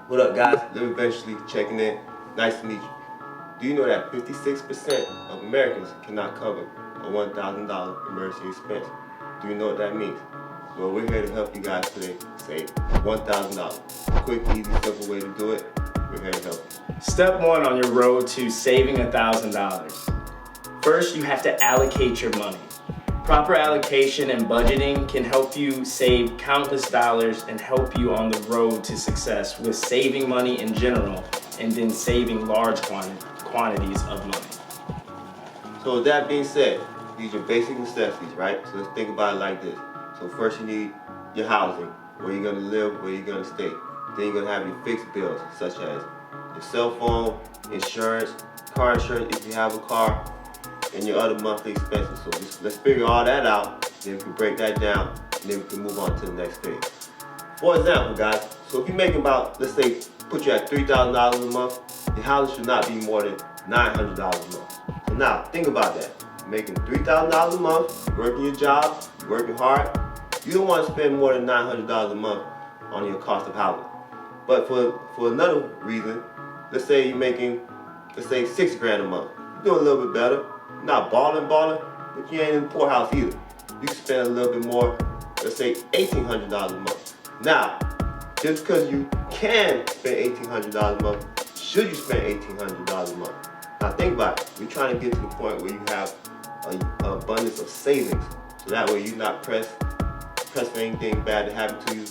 What up, guys? Live Eventually checking in. Nice to meet you. Do you know that 56% of Americans cannot cover a $1,000 emergency expense? Do you know what that means? Well, we're here to help you guys today save $1,000. Quick, easy, simple way to do it. We're here to help you. Step one on your road to saving $1,000. First, you have to allocate your money. Proper allocation and budgeting can help you save countless dollars and help you on the road to success with saving money in general and then saving large quantities of money. So with that being said, these are basic necessities, right? So let's think about it like this. So first you need your housing, where you're gonna live, where you're gonna stay. Then you're gonna have your fixed bills, such as your cell phone, insurance, car insurance if you have a car, and your other monthly expenses. So let's figure all that out, then we can break that down, and then we can move on to the next phase. For example, guys, so if you're making about, let's say, put you at $3,000 a month, your housing should not be more than $900 a month. So now, think about that. You're making $3,000 a month, you're working your job, you're working hard. You don't want to spend more than $900 a month on your cost of housing. But for another reason, let's say you're making, let's say, $6 grand a month. You're doing a little bit better. Not balling, but you ain't in the poorhouse either. You can spend a little bit more, let's say $1,800 a month. Now, just because you can spend $1,800 a month, should you spend $1,800 a month? Now think about it. We're trying to get to the point where you have an abundance of savings, so that way you're not pressed for anything bad to happen to you.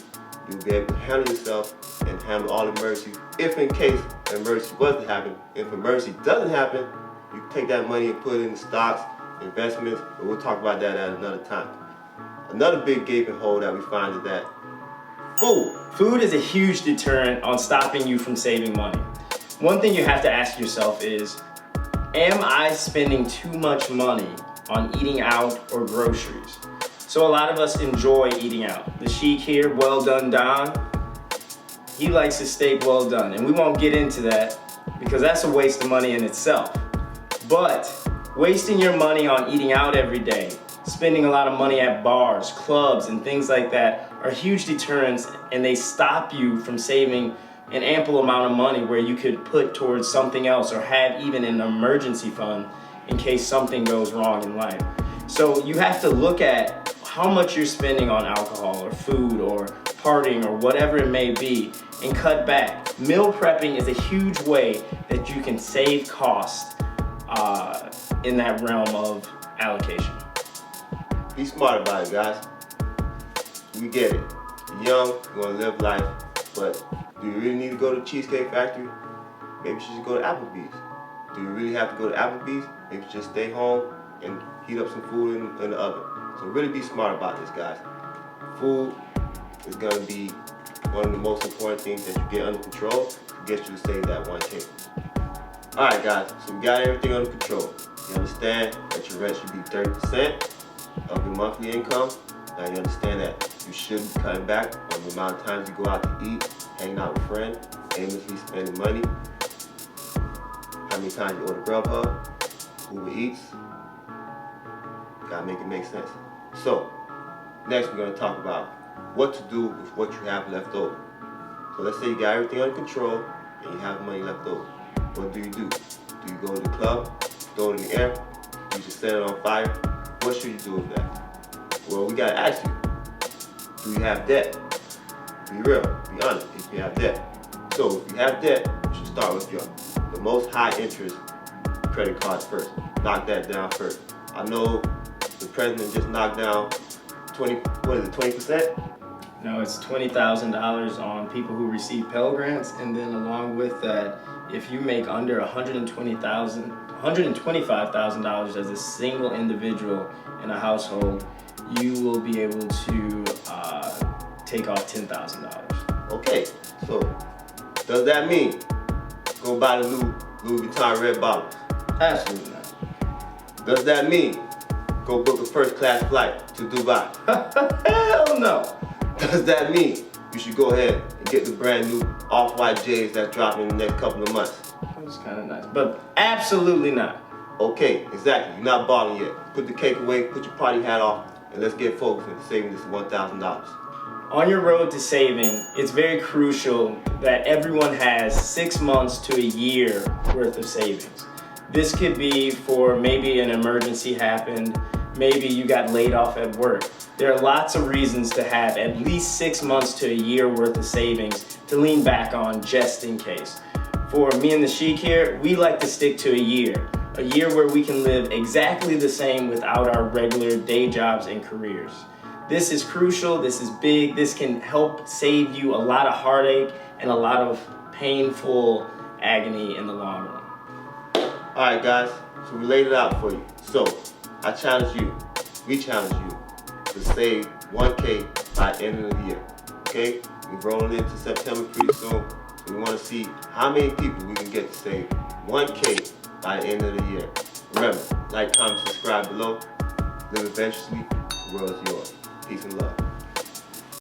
You'll be able to handle yourself and handle all emergencies. If in case an emergency was to happen, if an emergency doesn't happen, you can take that money and put it in stocks, investments, but we'll talk about that at another time. Another big gaping hole that we find is that food. Food is a huge deterrent on stopping you from saving money. One thing you have to ask yourself is, am I spending too much money on eating out or groceries? So a lot of us enjoy eating out. The Sheik here, Well Done Don, he likes his steak well done, and we won't get into that because that's a waste of money in itself. But wasting your money on eating out every day, spending a lot of money at bars, clubs, and things like that are huge deterrents, and they stop you from saving an ample amount of money where you could put towards something else or have even an emergency fund in case something goes wrong in life. So you have to look at how much you're spending on alcohol or food or partying or whatever it may be and cut back. Meal prepping is a huge way that you can save costs in that realm of allocation. Be smart about it, guys. We get it. You're young, you're gonna live life, but do you really need to go to Cheesecake Factory? Maybe you should just go to Applebee's. Do you really have to go to Applebee's? Maybe just stay home and heat up some food in the oven. So really be smart about this, guys. Food is gonna be one of the most important things that you get under control to get you to save that 1K. Alright guys, so we got everything under control. You understand that your rent should be 30% of your monthly income. Now you understand that you should be cutting back on the amount of times you go out to eat, hanging out with friends, aimlessly spending money. How many times you order Grubhub, Uber Eats. Gotta make it make sense. So, next we're gonna talk about what to do with what you have left over. So let's say you got everything under control and you have money left over. What do? Do you go to the club, throw it in the air? Do you just set it on fire? What should you do with that? Well, we gotta ask you, do you have debt? Be real, be honest, if you have debt. So if you have debt, you should start with the most high interest credit cards first. Knock that down first. I know the president just knocked down 20%? No, it's $20,000 on people who receive Pell Grants, and then along with that, if you make under $125,000 as a single individual in a household, you will be able to take off $10,000. Okay, so does that mean go buy the new Louis Vuitton red bottles? Absolutely not. Does that mean go book a first class flight to Dubai? Hell no. Does that mean you should go ahead and get the brand new Off-White J's that's dropping in the next couple of months? That's kind of nice, but absolutely not. Okay, exactly. You're not balling yet. Put the cake away, put your party hat off, and let's get focused on saving this $1,000. On your road to saving, it's very crucial that everyone has 6 months to a year worth of savings. This could be for maybe an emergency happened, maybe you got laid off at work. There are lots of reasons to have at least 6 months to a year worth of savings to lean back on just in case. For me and the Sheik here, we like to stick to a year where we can live exactly the same without our regular day jobs and careers. This is crucial, this is big, this can help save you a lot of heartache and a lot of painful agony in the long run. Alright guys, so we laid it out for you. So, I challenge you, we challenge you to save 1K by the end of the year. Okay? We're rolling into September pretty soon. So we want to see how many people we can get to save 1K by the end of the year. Remember, like, comment, subscribe below. Live adventurously. The world is yours. Peace and love.